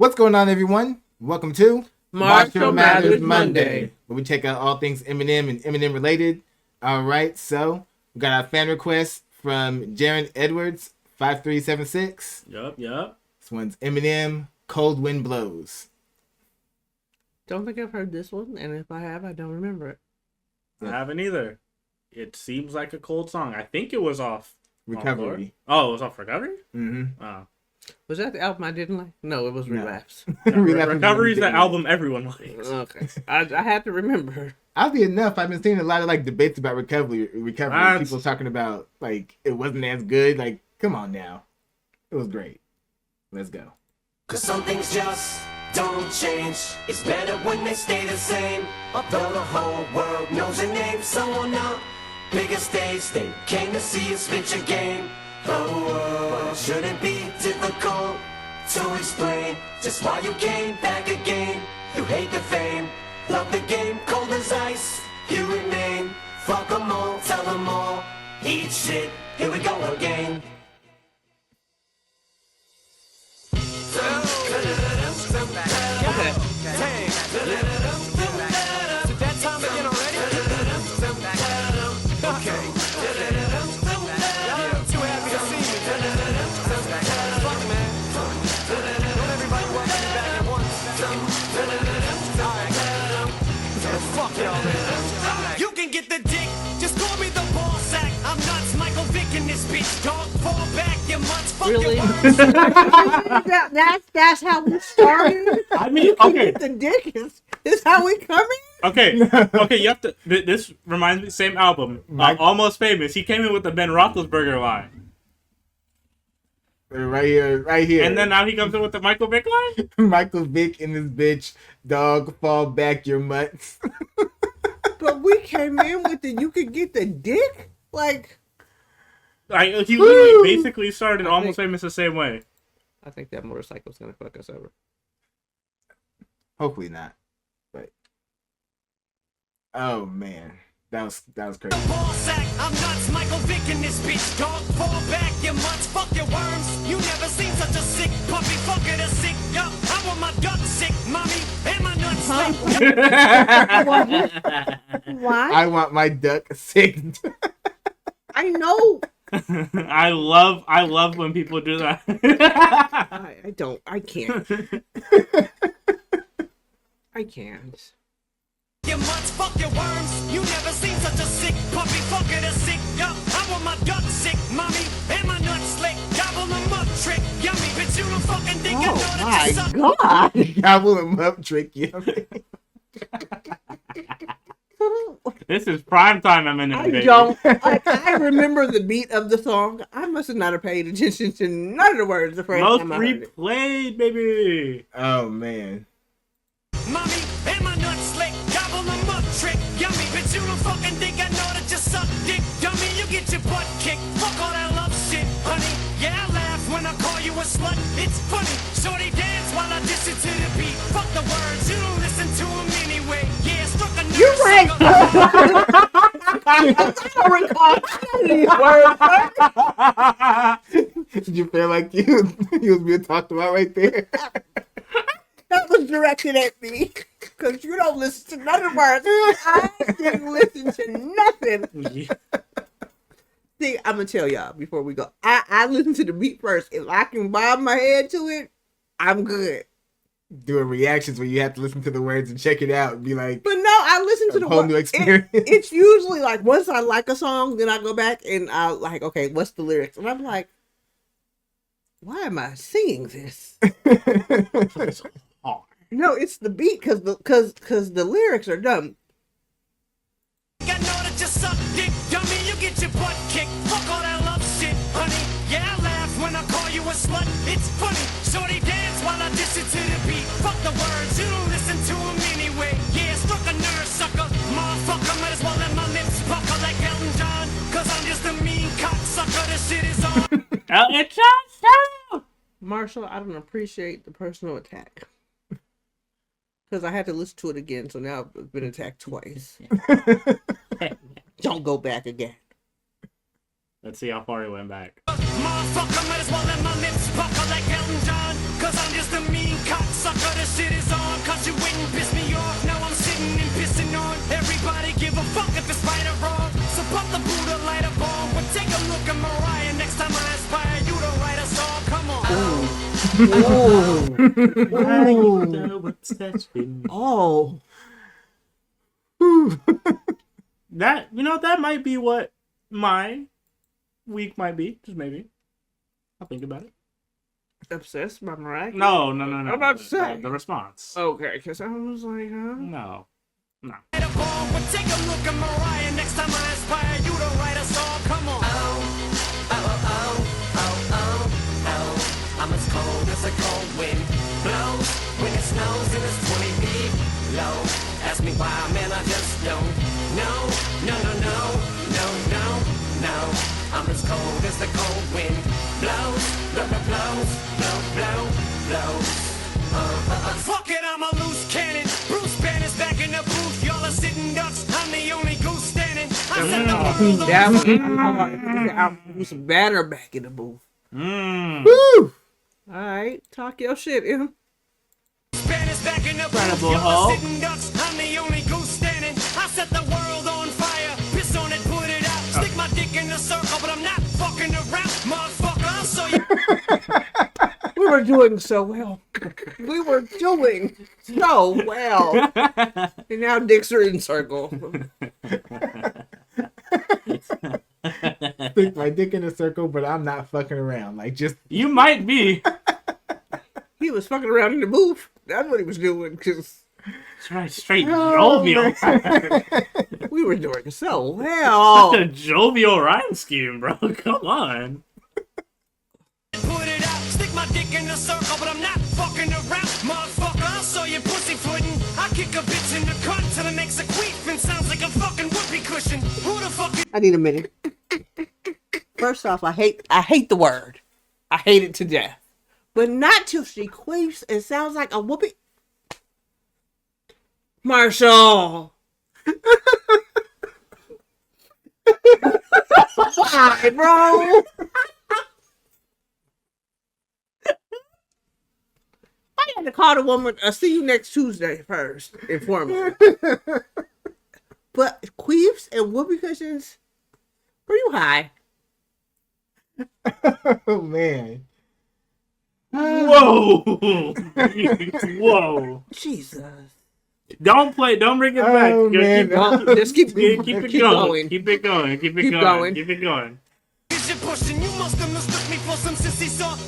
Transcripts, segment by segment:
What's going on, everyone? Welcome to Marshall Matters Monday, where we check out all things Eminem and Eminem related. All right, so we got our fan request from Jaron Edwards, 5376. Yup. This one's Eminem, Cold Wind Blows. Don't think I've heard this one, and if I have, I don't remember it. I haven't either. It seems like a cold song. I think it was off Recovery. Oh, it was off Recovery? Mm-hmm. Oh. Was that the album I didn't like? No, it was Relapse. Recovery is the album everyone likes. Okay. I had to remember. Oddly enough, I've been seeing a lot of debates about recovery. People talking about it wasn't as good. Come on now. It was great. Let's go. 'Cause some things just don't change. It's better when they stay the same. Although the whole world knows your name, so on the biggest stage they came to see us spit your game. Oh, shouldn't be difficult to explain just why you came back again. You hate the fame, love the game, cold as ice. You remain, fuck 'em all, tell 'em all. Eat shit, here we go again. Okay. You can get the dick, just call me the ball sack. I'm nuts, Michael Vick in this bitch, dog. Fall back, you mutts, fuck Really? your words. That's how we started? I mean, okay. The dick is how we coming? Okay, you have to... This reminds me, same album. Almost Famous. He came in with the Ben Roethlisberger line. Right here. And then now he comes in with the Michael Vick line? Michael Vick in this bitch, dog, fall back your mutts. But we came in with you could get the dick? He literally basically started Almost Famous the same way. I think that motorcycle's gonna fuck us over. Hopefully not. But oh man. That was crazy. Ball sack, I'm nuts, Michael Vick in this bitch, dog. Fall back, you mutts, fuck your worms. You never seen such a sick puppy, fucker the sick. Yo, I want my duck sick, mommy, and my nuts sick. Why? I want my duck sick. I know. I love when people do that. I don't. I can't. I can't. You mutts, fuck your worms. You never seen such a sick puppy, fucker the sick. Yo, I want my duck sick, mommy, and my nuts slick. Gobble them up, trick, yummy. Bitch, you don't fucking think I know that you suck. God. Gobble him up, trick yummy. This is prime time Eminem, I baby. don't. I remember the beat of the song. I must have not have paid attention to none of the words the first Most time I heard it. replayed, baby. Oh man. Mommy, and my nuts slick. Gobble them up, trick, yummy. Bitch, you don't fucking think I know that you suck dick, dummy. You get your butt kicked. Fuck all that love shit, honey. Yeah, I laugh when I call you a slut. It's funny. Shorty dance while I diss it to the beat. Fuck the words, you don't listen to them anyway. Yeah, struck a nerve. You're right. I don't recall these words. Did you feel like you was being talked about right there? That was directed at me. Because you don't listen to none of the words. I didn't listen to nothing. Yeah. See, I'm going to tell y'all before we go. I listen to the beat first. If I can bob my head to it, I'm good. Doing reactions where you have to listen to the words and check it out and be like, But no, I listen to the whole new experience. It's usually once I like a song, then I go back and I okay, what's the lyrics? And I'm like, why am I singing this? It's hard. No, it's the beat because the lyrics are dumb. I know that you suck dick, dummy. You get your butt kicked. Fuck all that love shit, honey. Yeah, I laugh when I call you a slut. It's funny. Shorty dance while I diss it to the beat. Fuck the words, you don't listen to them anyway. Yeah, struck a nerve, sucker. Motherfucker, might as well let my lips buckle like Elton John. 'Cause I'm just a mean cocksucker. This shit is on. Elton John. Marshall, I don't appreciate the personal attack. Because I had to listen to it again, so now I've been attacked twice. Don't go back again. Let's see how far he went back. Motherfucker, might as well let my lips buckle like Elton John. 'Cause I'm just a mean cocksucker. this shit is on, cause you went and pissed me off. Now I'm sitting and pissing on everybody. Give a fuck if it's right or wrong. So pop the Buddha, light a bomb. But take a look at Mariah. Next time I inspire you to write a song. Come on. Oh. That, you know, that might be what my week might be. Just maybe. I'll think about it. Obsessed by Mariah? No. I'm about to say. The response. Okay, because I was like, huh? No. But take a look at Mariah. Next time I inspire you to write a song. Come on. I'm as cold as a cold wind blows when it snows and it's 20 feet low. Ask me why, man, I just don't know. No. I'm as cold as the cold wind blows. Blows. Fuck it, I'm a loose cannon. Bruce Banner's back in the booth. Y'all are sitting ducks. I'm the only goose standing. I said the world That was some Banner back in the booth. Woo! All right, talk your shit, Em. Banner's back in the booth. Incredible Y'all are Hulk. sitting ducks. I'm the only goose standing. I set the world on fire. Piss on it, put it out. Stick my dick in the circle, but I'm not fucking around, motherfucker. I'll show you. We were doing so well. We were doing so well. And now dicks are in circle. Stick my dick in a circle, but I'm not fucking around. Like, just You might be. He was fucking around in the booth. That's what he was doing, because That's right, straight jovial. we were doing so well. Such a jovial rhyme scheme, bro. Come on. Put it out, stick my dick in the circle, but I'm not fucking around, motherfucker. I'll show you pussy pudding. I kick a bitch in the cunt till it makes a queef and sounds like a fucking whoopee cushion. Who the fuck is I need a minute. First off, I hate the word. I hate it to death. But not till she queefs and sounds like a whoopee. Marshall. Why, bro? I had to call the woman. I'll see you next Tuesday first. Informally. But queefs and whoopee cushions, were you high? oh man. Whoa. Whoa. Jesus. Don't bring it back. Oh, man. Just keep Keep it going. going. Keep it going. Keep going. Keep it going. you pushing? You must have mistook me for some sissy song.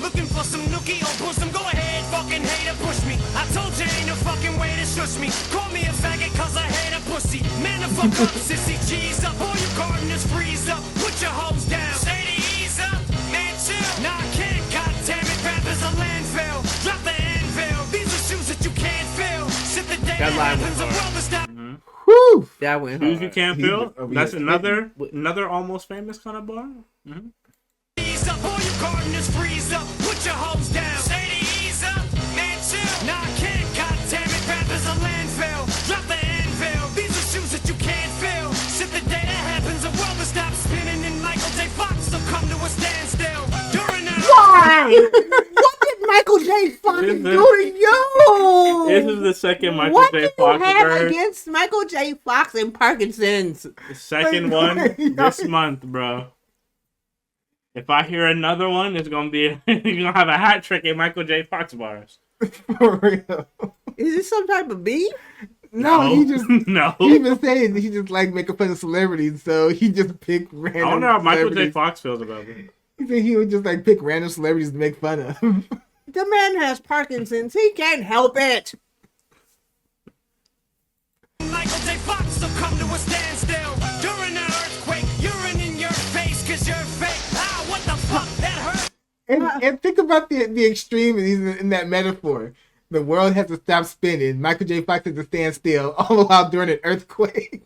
Looking for some nookie or bosom. Go ahead, fucking hater, push me. I told you ain't no fucking way to shush me. Call me a faggot cause I hate a pussy. Man, the fuck up, sissy, cheese up. All you gardeners freeze up. Put your hoes down. Say to ease up. Man, chill. Nah, I can't. God damn it, rap is a landfill. Drop the anvil. These are shoes that you can't fill. Shit the day that line happens, was the hard. world is not. Whew. That went Shoes hard. you can't He- feel. oh, That's yes. another almost famous kind of bar. Ease up, all you gardeners freeze up. Put your hoes down. Say to ease up, man, chill. Nah, I can't. God damn it, rap is a landfill. Drop the anvil. These are shoes that you can't fill. Shit, the day that happens, the world will stop spinning, and Michael J. Fox will come to a standstill. During the Why? What did Michael J. Fox This is- do to you? This is the second Michael what J. do you Fox have bird. against Michael J. Fox and Parkinson's? The second one this month, bro. If I hear another one, it's gonna be you're gonna have a hat trick in Michael J. Fox bars. For real. Is this some type of beef? No, he just no. he been saying he just like making fun of celebrities, so he just picked random. I wonder how Michael J. celebrities. Fox feels about it. He said he would just like pick random celebrities to make fun of. The man has Parkinson's. He can't help it. Michael J. Fox will come to a standstill. During the earthquake, urine in your face, cause you're fake. Ah, what the fuck? That hurt. And think about the extreme in that metaphor. The world has to stop spinning. Michael J. Fox has to stand still, all the while during an earthquake.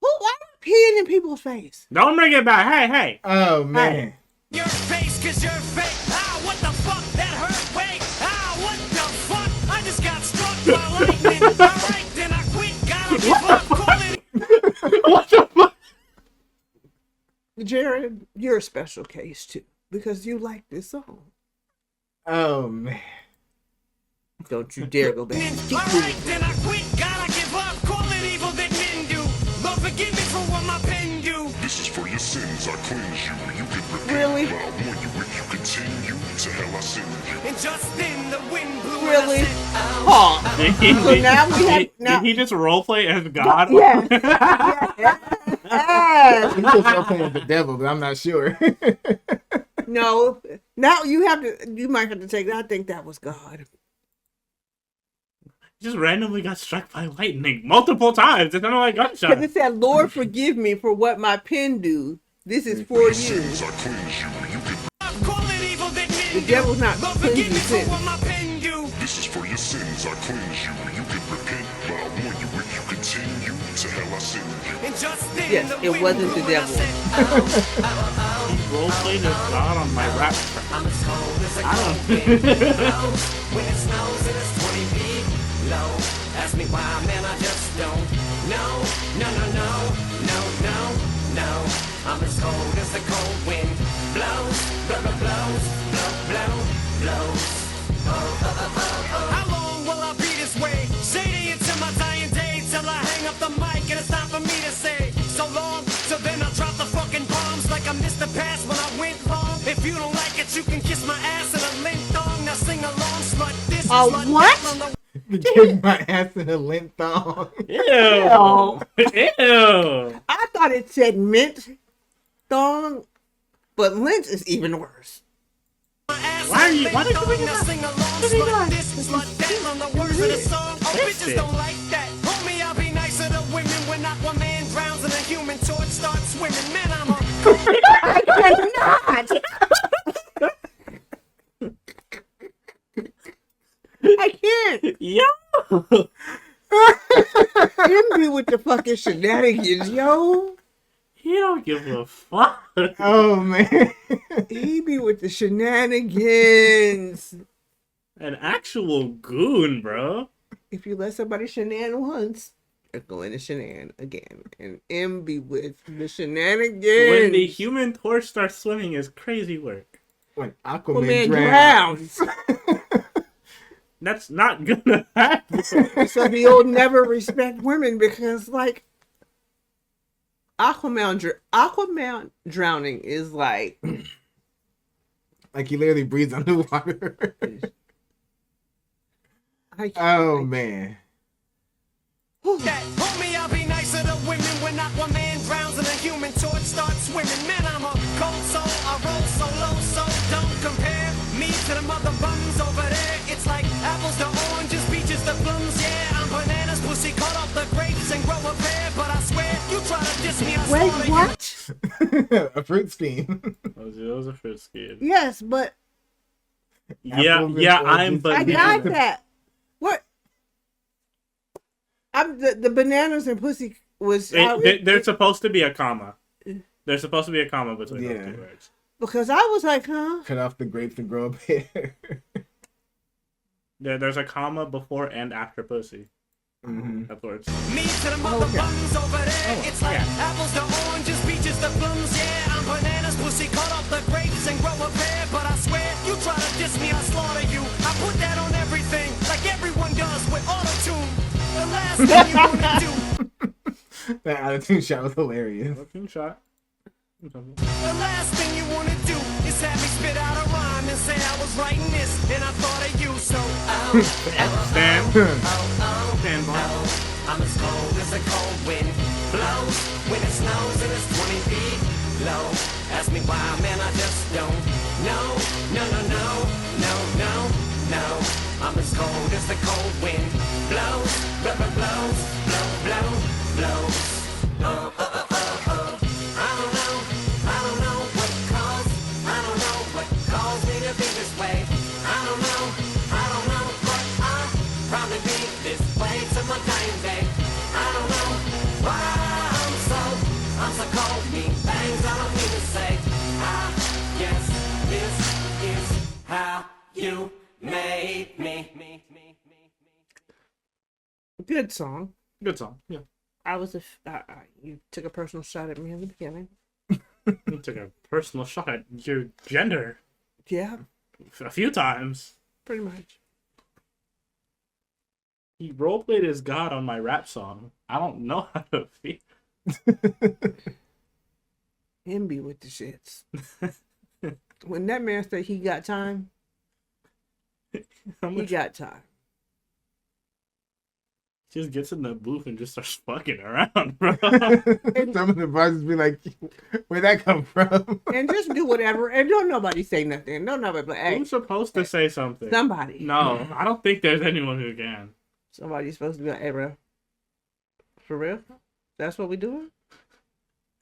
Why are you peeing in people's face? Don't bring it back. Hey. Oh man. Your face, cause you're fake. Ah, what the fuck? That hurt. Wait. Ah, what the fuck? I just got struck by lightning. Alright, then I quit. Gotta give up. Call it. What the fuck? Jared, you're a special case too because you like this song. Oh man. Don't you dare go back. Keep Alright, moving. then I quit. Gotta give up. Call it evil that men do. Lord, forgive me for what my pen do. This is for your sins, I cleanse you. You can repent, Really? but I warn you if you continue, to hell I send you. And just then the wind blew. Really? And I said, Oh. So Did- now we have Did he just roleplay as God? Yes. Yes. He's just not playing with the devil, but I'm not sure. No. Now you might have to take that. I think that was God. Just randomly got struck by lightning multiple times. It's not like gunshot. Because it said, Lord, forgive me for what my pen do. This is for you. Sins, I cleanse you. You can. call it evil that men The do. devil's not Lord, forgive cleansing me for sin. what my pen do. This is for your sins, I cleanse you. You can repent, but I warn you if you continue, to hell I send you. And just then Yes, the it wind wasn't blew the and I devil. said, He roleplayed as God on my rap track. I'm as cold as a I cold don't- wind blows when it snows and it's 20 feet low. Ask me why, man, I just don't know. No, no, no, no, no, no. I'm as cold as the cold wind blows, blow, blow, blows, blow, blow, blows. How long will I be this way? Shady until my dying day, till I hang up the mic and it's time for me to say so long. So then I'll drop the fucking bombs like I missed the pass when I went wrong. If you don't like it, you can kiss my ass in a lint thong. Now sing along, slut this, slut what? that on the Give my ass in a lint thong. Ew. Ew. Ew. I thought it said mint thong, but lint is even worse. Why did you bring it up? Sing along, slut this, slut that on the words of the song. Oh, bitches don't like that. Homie, I'll be nicer to women when Aquaman drowns and a human torch starts swimming. Man, I'm a I can't. Yo. Envy with the fucking shenanigans, yo. He don't give a fuck. Oh man. He be with the shenanigans. An actual goon, bro. If you let somebody shenan once, they're going to shenan again. And M be with the shenanigans. When the human torch starts swimming is crazy work. When Man Aquaman drowns. drowns. That's not gonna happen. So he'll never respect women because, like, Aquaman drowning is like, Like he literally breathes underwater. Oh man. that. Homie, I'll be nicer to women when Aquaman drowns and a human torch starts swimming. Man, I'm a cold soul, I roll so low, so don't compare me to the mother bums over there. It's like apples to oranges, peaches to plums. Yeah, I'm bananas, pussy, cut off the grapes and grow a pear. But I swear, you try to diss me, I wait, slaughter you. what? A fruit scheme. That was a first kid. Yes, but Yeah, Apples yeah, and I'm oranges. but I got that. What? I'm the bananas and pussy was There's supposed to be a comma. There's supposed to be a comma between Yeah. those two words. because I was like, huh? Cut off the grapes and grow a pear. There's a comma before and after pussy. Mm-hmm. That's what it's. Me to the mother Okay. bums over there. It's like yeah. apples to oranges, peaches to plums. Yeah, I'm bananas, pussy, cut off the grapes and grow a pear. But I swear, you try to diss me, I slaughter you. I put that on everything, like everyone does with auto-tune. The last thing you wanna do, That attitude shot was hilarious. Looking shot. the last thing you wanna do is have me spit out a rhyme and say I was writing this and I thought of you. So, Stand. Stand by. I'm as cold as a cold wind blows when it snows and it's 20 feet low. Ask me why, man, I just don't know. No, no, no, no, no, no. I'm as cold as the cold wind blows, blow, blow, blows, blow, blow, blows. I don't know what caused, I don't know what caused me to be this way. I don't know, but I'll probably be this way till my dying day. I don't know why I'm so cold. Me things I don't mean to say. I guess this is how you made me. Good song. Good song. Yeah. You took a personal shot at me in the beginning. You took a personal shot at your gender Yeah, a few times. pretty much. He roleplayed as God on my rap song. I don't know how to feel. Him be with the shits. When that man said he got time, he got time. Just gets in the booth and just starts fucking around, bro. Some of the bars be like, where'd that come from? And just do whatever. And don't nobody say nothing. Don't nobody be like, hey, Who's supposed to say something? somebody. No, I don't think there's anyone who can. Somebody's supposed to be like, hey, bro. For real? That's what we doing?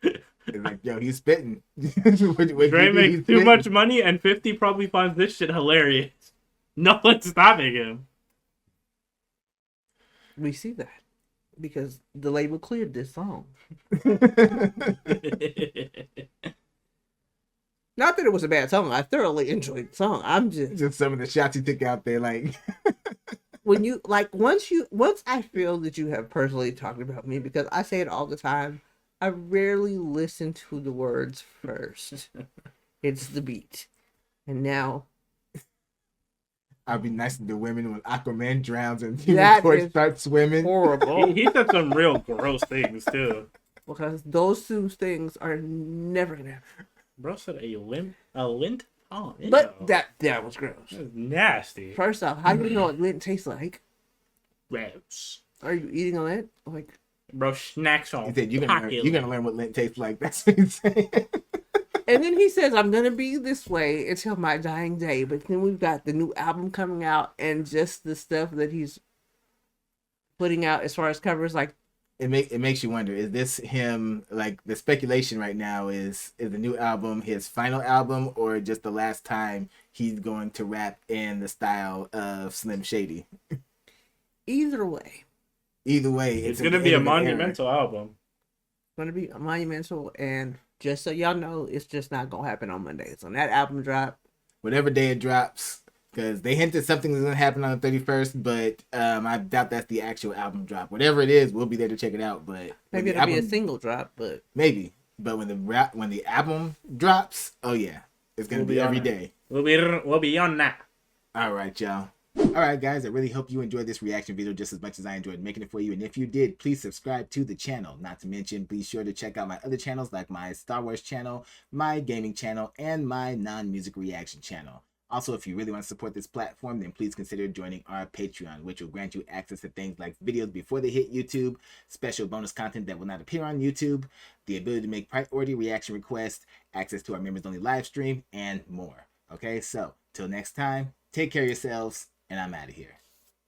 It's like, yo, he's spitting. Dre makes too much money, and 50 probably finds this shit hilarious. No one's stopping him. We see that. Because the label cleared this song. Not that it was a bad song. I thoroughly enjoyed the song. I'm just some of the shots you took out there, like when you like once I feel that you have personally talked about me, because I say it all the time, I rarely listen to the words first. It's the beat. And now I'll be nice to the women when Aquaman drowns and That Torch is starts swimming. horrible. He said some real gross things, too. Because those two things are never gonna happen. Bro said a lint? Oh, ew. But that was gross. That's nasty. First off, how do you know what lint tastes like? Gross. Are you eating a lint? Like, Bro, snacks on. He said, you're gonna learn what lint tastes like. That's what he's saying. and then he says, I'm gonna be this way until my dying day. But then we've got the new album coming out and just the stuff that he's putting out as far as covers, like It makes you wonder, is this him, like the speculation right now is the new album his final album or just the last time he's going to rap in the style of Slim Shady? either way. Either way, It's going to be a monumental album. It's gonna be a monumental, and just so y'all know, it's just not gonna happen on Mondays. When that album drop, whatever day it drops, because they hinted something is going to happen on the 31st, but I doubt that's the actual album drop. Whatever it is, we'll be there to check it out. But maybe it'll be a single drop, but maybe. But when the album drops, oh yeah, it's going to be every day. We'll be on that. All right, y'all. All right, guys, I really hope you enjoyed this reaction video just as much as I enjoyed making it for you. And if you did, please subscribe to the channel. Not to mention, be sure to check out my other channels like my Star Wars channel, my gaming channel, and my non-music reaction channel. Also, if you really want to support this platform, then please consider joining our Patreon, which will grant you access to things like videos before they hit YouTube, special bonus content that will not appear on YouTube, the ability to make priority reaction requests, access to our members-only live stream, and more. Okay, so till next time, take care of yourselves, and I'm out of here.